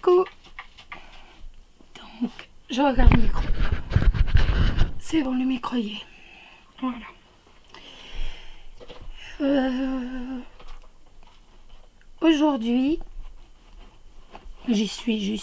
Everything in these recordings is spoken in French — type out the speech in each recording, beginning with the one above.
Coucou. Donc, je regarde le micro. C'est bon, le micro y est. Voilà. Aujourd'hui, j'y suis.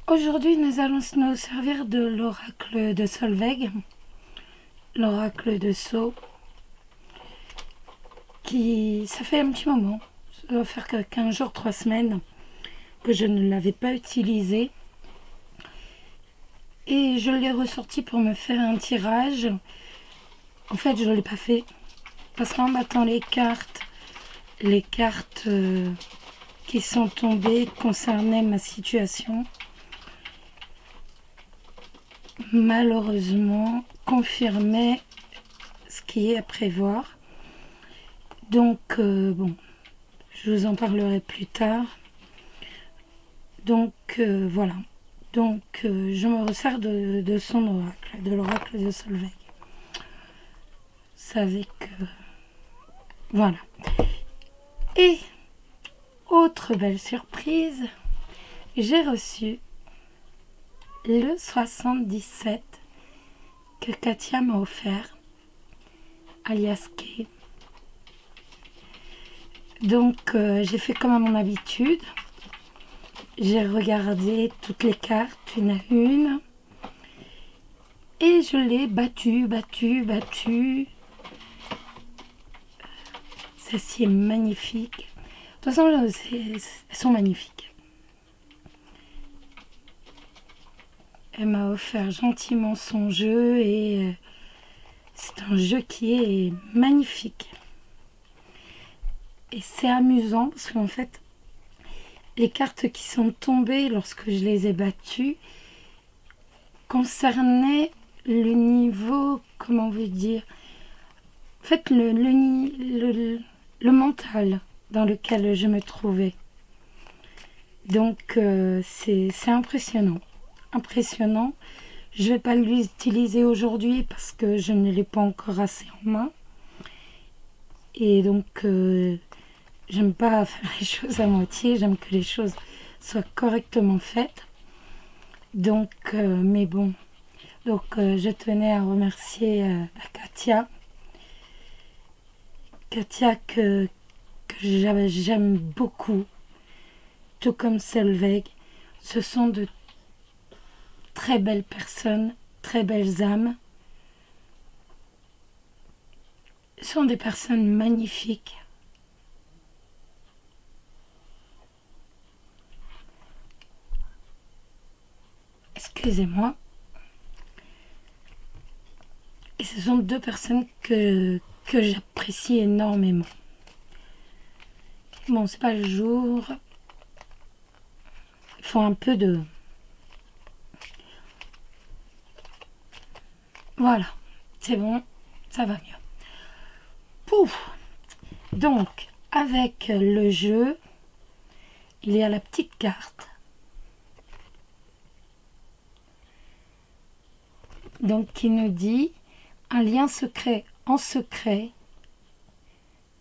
Aujourd'hui, nous allons nous servir de l'oracle de Solveig, l'oracle de Sceaux, ça fait un petit moment, ça doit faire que 15 jours, 3 semaines, que je ne l'avais pas utilisé. Et je l'ai ressorti pour me faire un tirage. En fait, je ne l'ai pas fait, parce qu'en battant les cartes qui sont tombées concernaient ma situation. Malheureusement, confirmaient ce qui est à prévoir. Donc, bon, je vous en parlerai plus tard. Donc, voilà. Donc, je me resserre de son oracle, de l'oracle de Solveig. Vous savez que... Voilà. Et, autre belle surprise, j'ai reçu le 77 que Katia m'a offert, alias Kay. Donc, j'ai fait comme à mon habitude. J'ai regardé toutes les cartes, une à une. Et je l'ai battu. Celle-ci est magnifique. De toute façon, elles sont magnifiques. Elle m'a offert gentiment son jeu et c'est un jeu qui est magnifique. Et c'est amusant parce qu'en fait, les cartes qui sont tombées lorsque je les ai battues concernaient le niveau, comment vous dire, en fait le mental dans lequel je me trouvais. Donc c'est impressionnant. Je ne vais pas l'utiliser aujourd'hui parce que je ne l'ai pas encore assez en main. Et donc j'aime pas faire les choses à moitié, j'aime que les choses soient correctement faites. Donc, mais bon, donc je tenais à remercier Katia que j'aime beaucoup, tout comme Solveig. Ce sont de très belles personnes, très belles âmes. Ce sont des personnes magnifiques. Excusez-moi. Et ce sont deux personnes que j'apprécie énormément. Bon, c'est pas le jour. Il faut un peu de... Voilà, c'est bon, ça va mieux. Pouf. Donc, avec le jeu, il y a la petite carte. Donc, qui nous dit un lien secret en secret.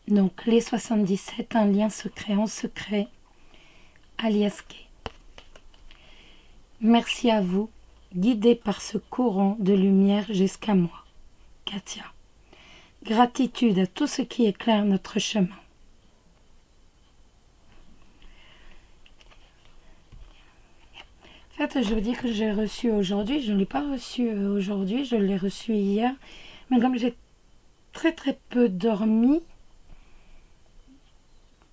Donc, les 77, un lien secret en secret, alias Kay. Merci à vous, guidé par ce courant de lumière jusqu'à moi, Katia. Gratitude à tout ce qui éclaire notre chemin. En fait, je vous dis que j'ai reçu aujourd'hui. Je ne l'ai pas reçu aujourd'hui, je l'ai reçu hier. Mais comme j'ai très peu dormi,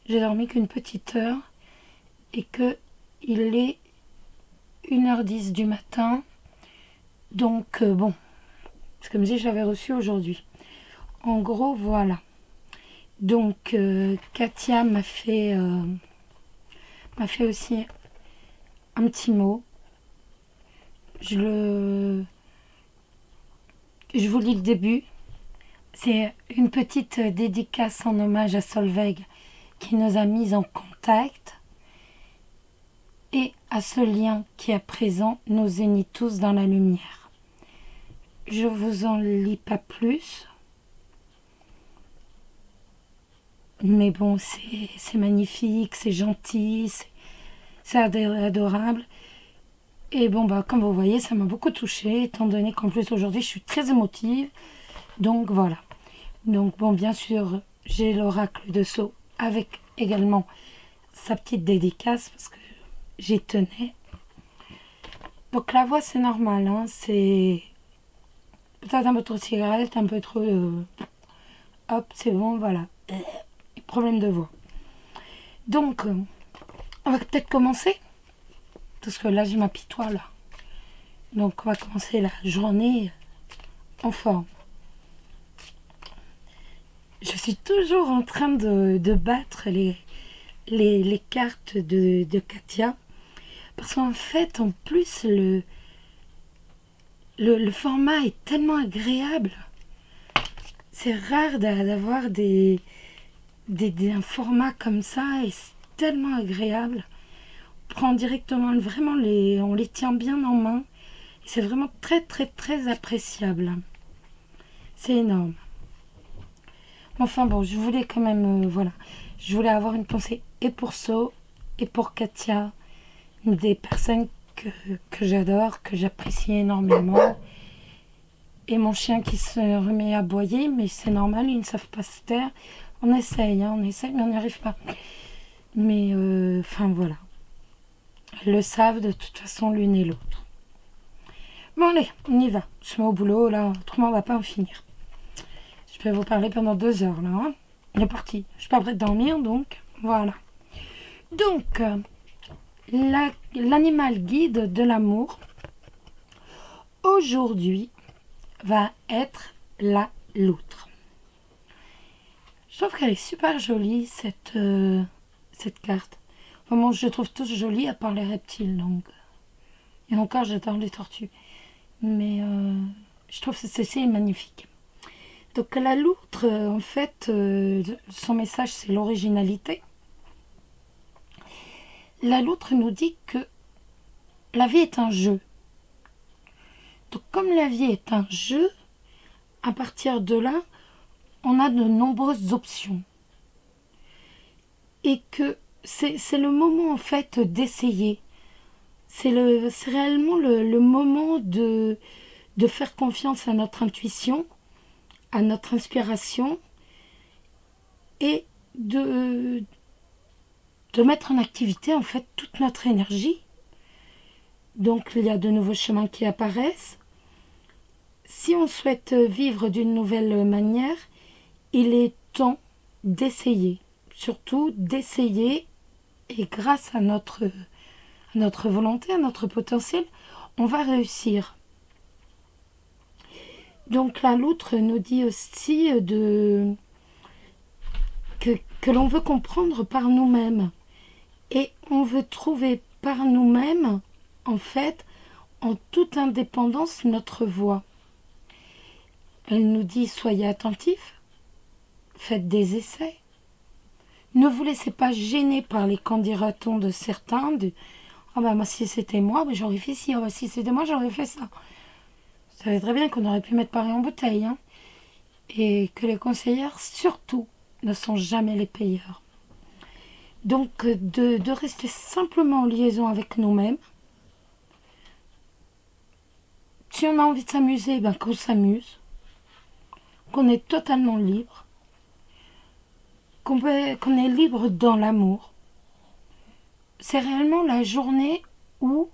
j'ai dormi qu'une petite heure et que il est 1h10 du matin. Donc, bon, c'est comme si j'avais reçu aujourd'hui. En gros, voilà. Donc, Katia m'a fait aussi un petit mot. Je vous lis le début. C'est une petite dédicace en hommage à Solveig qui nous a mis en contact et à ce lien qui à présent nous unit tous dans la lumière. Je vous en lis pas plus. Mais bon, c'est magnifique, c'est gentil, c'est adorable. Et bon, bah, comme vous voyez, ça m'a beaucoup touchée, étant donné qu'en plus aujourd'hui, je suis très émotive. Donc voilà. Donc bon, bien sûr, j'ai l'oracle de Sceaux avec également sa petite dédicace parce que j'y tenais. Donc la voix, c'est normal, hein, c'est peut-être un peu trop de cigarette, un peu trop... hop, c'est bon, voilà. Problème de voix. Donc, on va peut-être commencer. Parce que là, j'ai ma pitoie, là. Donc, on va commencer la journée en forme. Je suis toujours en train de battre les cartes de Katia. Parce qu'en fait, en plus, le format est tellement agréable. C'est rare d'avoir un format comme ça et c'est tellement agréable. On prend directement, vraiment, on les tient bien en main. Et c'est vraiment très, très, très appréciable. C'est énorme. Enfin bon, je voulais quand même, voilà. Je voulais avoir une pensée et pour So et pour Katia. Des personnes que j'adore, que j'apprécie énormément. Et mon chien qui se remet à aboyer, mais c'est normal, ils ne savent pas se taire. On essaye, hein, mais on n'y arrive pas. Mais, enfin, voilà. Elles le savent de toute façon l'une et l'autre. Bon, allez, on y va. Je mets au boulot, là, autrement, on va pas en finir. Je peux vous parler pendant 2 heures, là. Hein. On est parti. Je suis pas prête de dormir, donc, voilà. Donc, l'animal guide de l'amour, aujourd'hui, va être la loutre. Je trouve qu'elle est super jolie, cette carte. Vraiment, je trouve tous jolis, à part les reptiles, donc. Et encore, j'adore les tortues. Mais je trouve que ceci est magnifique. Donc, la loutre, en fait, son message, c'est l'originalité. La loutre nous dit que la vie est un jeu. Donc, comme la vie est un jeu, à partir de là, on a de nombreuses options. Et que c'est le moment, en fait, d'essayer. C'est réellement le moment de faire confiance à notre intuition, à notre inspiration, et de mettre en activité, en fait, toute notre énergie. Donc, il y a de nouveaux chemins qui apparaissent. Si on souhaite vivre d'une nouvelle manière, il est temps d'essayer. Surtout d'essayer, et grâce à notre volonté, à notre potentiel, on va réussir. Donc la loutre nous dit aussi que l'on veut comprendre par nous-mêmes. Et on veut trouver par nous-mêmes, en fait, en toute indépendance, notre voie. Elle nous dit, soyez attentifs, faites des essais. Ne vous laissez pas gêner par les qu'en dira-t-on de certains. Ah bah moi, si c'était moi, j'aurais fait ci. Ah bah si c'était moi, j'aurais fait ça. Vous savez très bien qu'on aurait pu mettre Paris en bouteille. Hein, et que les conseillères, surtout, ne sont jamais les payeurs. Donc, de rester simplement en liaison avec nous-mêmes. Si on a envie de s'amuser, ben qu'on s'amuse. Qu'on est totalement libre. Qu'on est libre dans l'amour. C'est réellement la journée où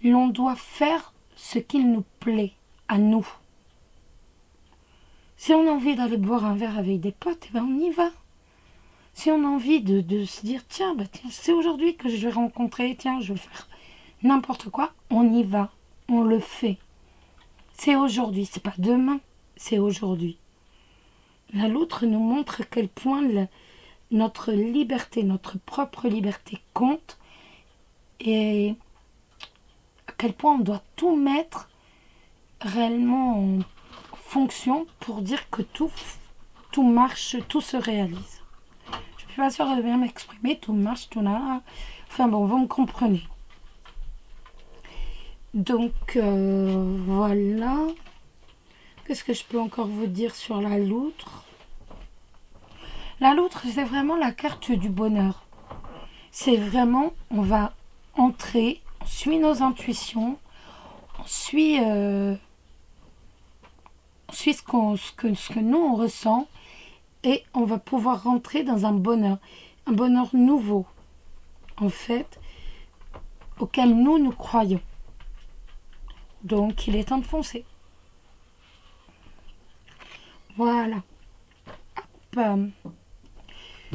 l'on doit faire ce qu'il nous plaît à nous. Si on a envie d'aller boire un verre avec des potes, ben on y va. Si on a envie de se dire, tiens, c'est aujourd'hui que je vais rencontrer, tiens, je vais faire n'importe quoi, on y va, on le fait. C'est aujourd'hui, c'est pas demain, c'est aujourd'hui. La loutre nous montre à quel point notre liberté, notre propre liberté compte et à quel point on doit tout mettre réellement en fonction pour dire que tout marche, tout se réalise. Je ne suis pas sûre de bien m'exprimer, tout marche, tout là. Enfin bon, vous me comprenez. Donc voilà. Qu'est-ce que je peux encore vous dire sur la loutre? Là, l'autre, c'est vraiment la carte du bonheur. C'est vraiment, on va entrer, on suit nos intuitions, on suit, ce que nous, on ressent, et on va pouvoir rentrer dans un bonheur nouveau, en fait, auquel nous croyons. Donc, il est temps de foncer. Voilà. Hop.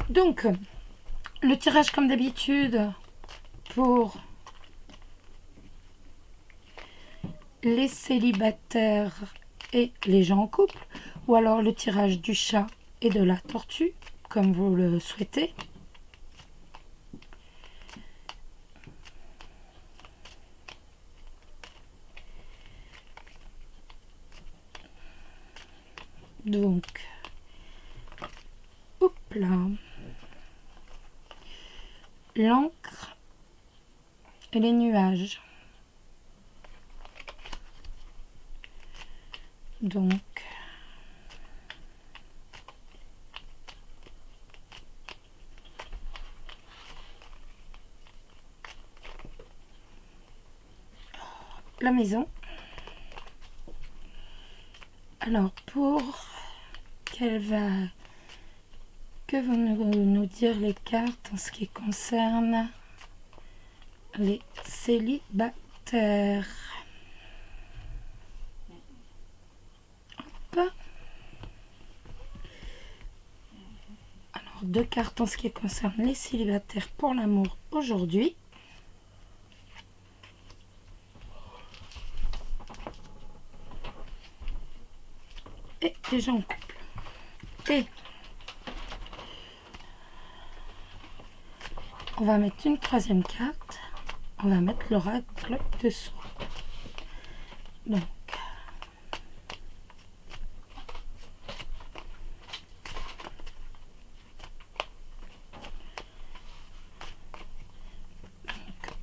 Donc, le tirage comme d'habitude pour les célibataires et les gens en couple, ou alors le tirage du chat et de la tortue, comme vous le souhaitez. Donc, hop là, l'encre et les nuages. Donc, la maison. Alors, que vont nous dire les cartes en ce qui concerne les célibataires? Hop. Alors, 2 cartes en ce qui concerne les célibataires pour l'amour aujourd'hui. Et les gens en couple. Et on va mettre une 3e carte. On va mettre l'oracle de sceaux. Donc,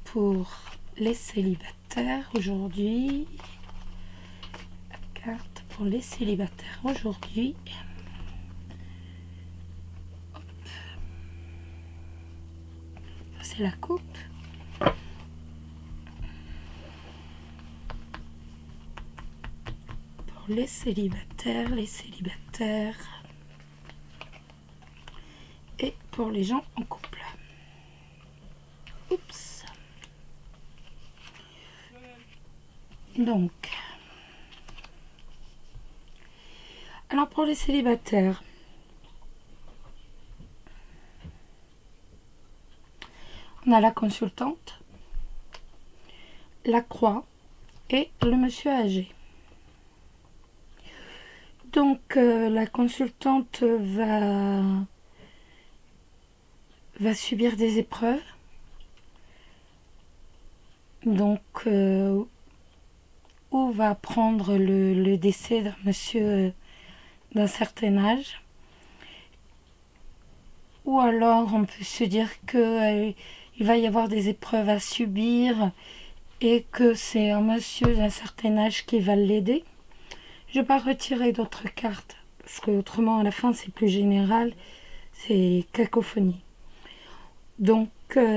pour les célibataires aujourd'hui, la carte pour les célibataires aujourd'hui. C'est la coupe. Pour les célibataires et pour les gens en couple. Oups. Donc, alors pour les célibataires, on a la consultante, la croix et le monsieur âgé. Donc, la consultante va subir des épreuves. Donc, ou va prendre le décès d'un monsieur d'un certain âge. Ou alors, on peut se dire que il va y avoir des épreuves à subir et que c'est un monsieur d'un certain âge qui va l'aider. Je ne vais pas retirer d'autres cartes parce que autrement à la fin c'est plus général, c'est cacophonie. Donc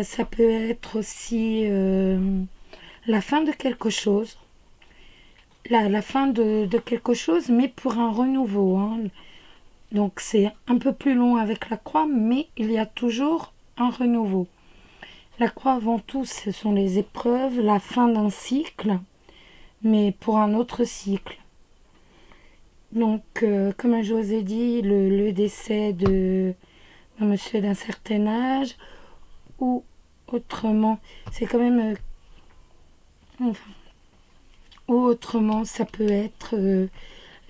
ça peut être aussi la fin de quelque chose, la fin de quelque chose, mais pour un renouveau. Hein. Donc c'est un peu plus long avec la croix, mais il y a toujours un renouveau. La croix avant tout, ce sont les épreuves, la fin d'un cycle, mais pour un autre cycle. Donc, comme je vous ai dit, le décès d'un monsieur d'un certain âge, ou autrement, c'est quand même... enfin, ou autrement, ça peut être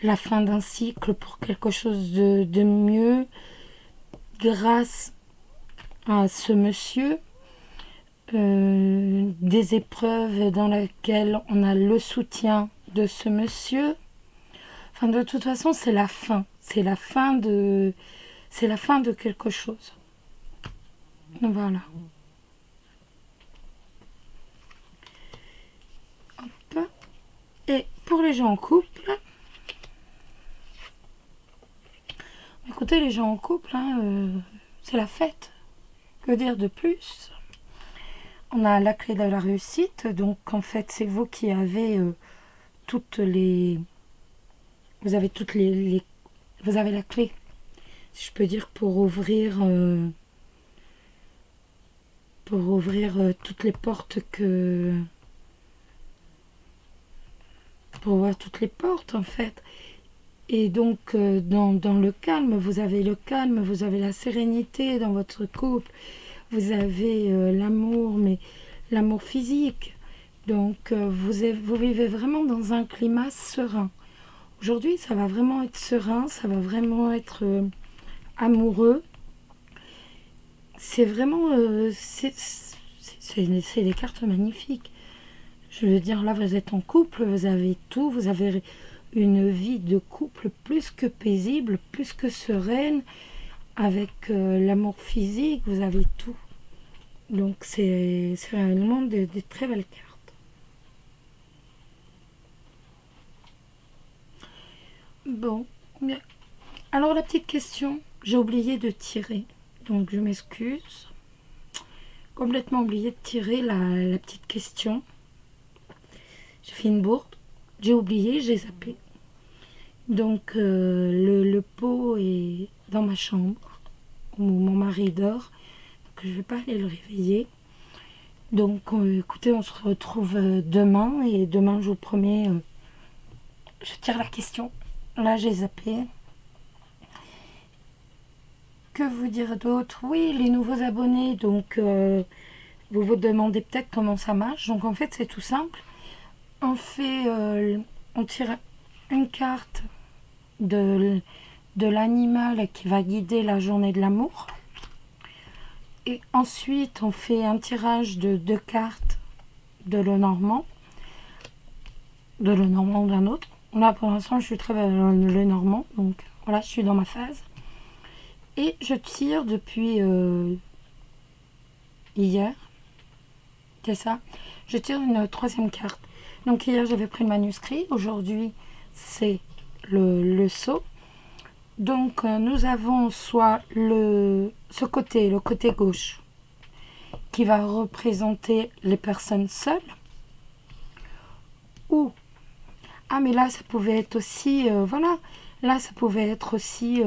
la fin d'un cycle pour quelque chose de mieux, grâce à ce monsieur. Des épreuves dans lesquelles on a le soutien de ce monsieur. Enfin, de toute façon, c'est la fin. C'est la fin de quelque chose. Voilà. Hop. Et pour les gens en couple, écoutez, les gens en couple, hein, c'est la fête. Que dire de plus? On a la clé de la réussite, donc en fait, c'est vous qui avez toutes les... Vous avez toutes vous avez la clé, si je peux dire, pour ouvrir toutes les portes pour ouvrir toutes les portes, en fait. Et donc, dans le calme, vous avez le calme, vous avez la sérénité dans votre couple, vous avez l'amour, mais l'amour physique. Donc, vous vivez vraiment dans un climat serein. Aujourd'hui, ça va vraiment être serein, ça va vraiment être amoureux. C'est vraiment... c'est des cartes magnifiques. Je veux dire, là, vous êtes en couple, vous avez tout, vous avez une vie de couple plus que paisible, plus que sereine, avec l'amour physique, vous avez tout. Donc, c'est réellement des très belles cartes. Bon, alors la petite question, j'ai oublié de tirer, donc je m'excuse. Complètement oublié de tirer la petite question. J'ai fait une bourde, j'ai oublié, j'ai zappé. Donc le pot est dans ma chambre, où mon mari dort, donc je ne vais pas aller le réveiller. Donc écoutez, on se retrouve demain, et demain, je vous promets, je tire la question. Là, j'ai zappé. Que vous dire d'autre? Oui, les nouveaux abonnés, donc vous vous demandez peut-être comment ça marche. Donc en fait, c'est tout simple. On tire une carte de l'animal qui va guider la journée de l'amour. Et ensuite, on fait un tirage de 2 cartes de Lenormand. De Lenormand ou d'un autre. Là, pour l'instant, je suis très Lenormand. Donc voilà, je suis dans ma phase. Et je tire depuis hier. C'est ça. Je tire une 3e carte. Donc hier, j'avais pris le manuscrit. Aujourd'hui, c'est le sceau. Donc, nous avons soit le côté gauche, qui va représenter les personnes seules. Ou, ah mais là, ça pouvait être aussi, voilà, là, ça pouvait être aussi,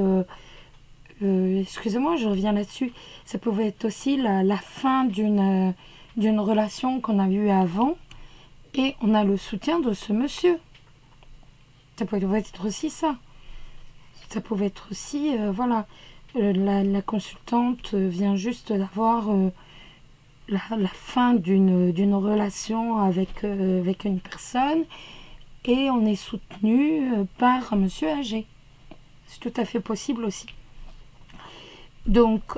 excusez-moi, je reviens là-dessus, ça pouvait être aussi la fin d'une relation qu'on a eue avant, et on a le soutien de ce monsieur. Ça pouvait être aussi ça. Ça pouvait être aussi, voilà, la consultante vient juste d'avoir la fin d'une relation avec une personne, et on est soutenu par un monsieur âgé. C'est tout à fait possible aussi. Donc,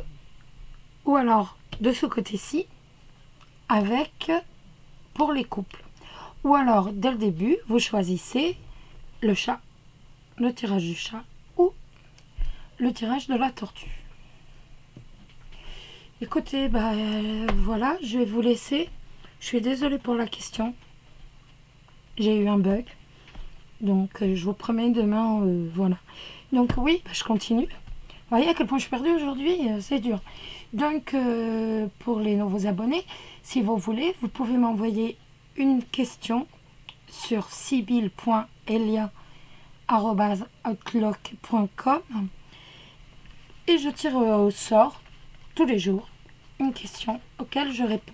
ou alors de ce côté-ci, pour les couples. Ou alors, dès le début, vous choisissez le chat, le tirage du chat, ou le tirage de la tortue. Écoutez, voilà, je vais vous laisser. Je suis désolée pour la question. J'ai eu un bug. Donc, je vous promets demain, voilà. Donc, oui, je continue. Vous voyez à quel point je suis perdue aujourd'hui, c'est dur. Donc, pour les nouveaux abonnés, si vous voulez, vous pouvez m'envoyer une question sur sibyl.elia@outlook.com et je tire au sort tous les jours une question auquel je réponds.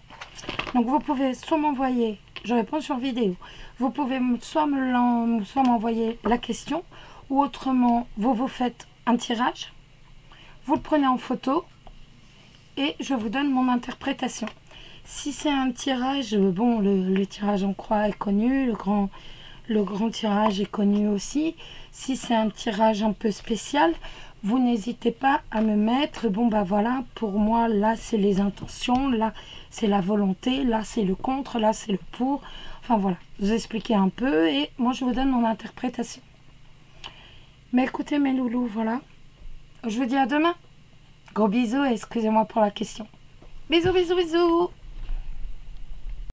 Donc vous pouvez soit m'envoyer, je réponds sur vidéo, vous pouvez soit m'envoyer la question, ou autrement vous faites un tirage, vous le prenez en photo et je vous donne mon interprétation. Si c'est un tirage, bon, le tirage en croix est connu, le grand tirage est connu aussi. Si c'est un tirage un peu spécial, vous n'hésitez pas à me mettre, bon voilà, pour moi, là c'est les intentions, là c'est la volonté, là c'est le contre, là c'est le pour. Enfin voilà, vous expliquez un peu et moi je vous donne mon interprétation. Mais écoutez mes loulous, voilà. Je vous dis à demain. Gros bisous et excusez-moi pour la question. Bisous, bisous, bisous.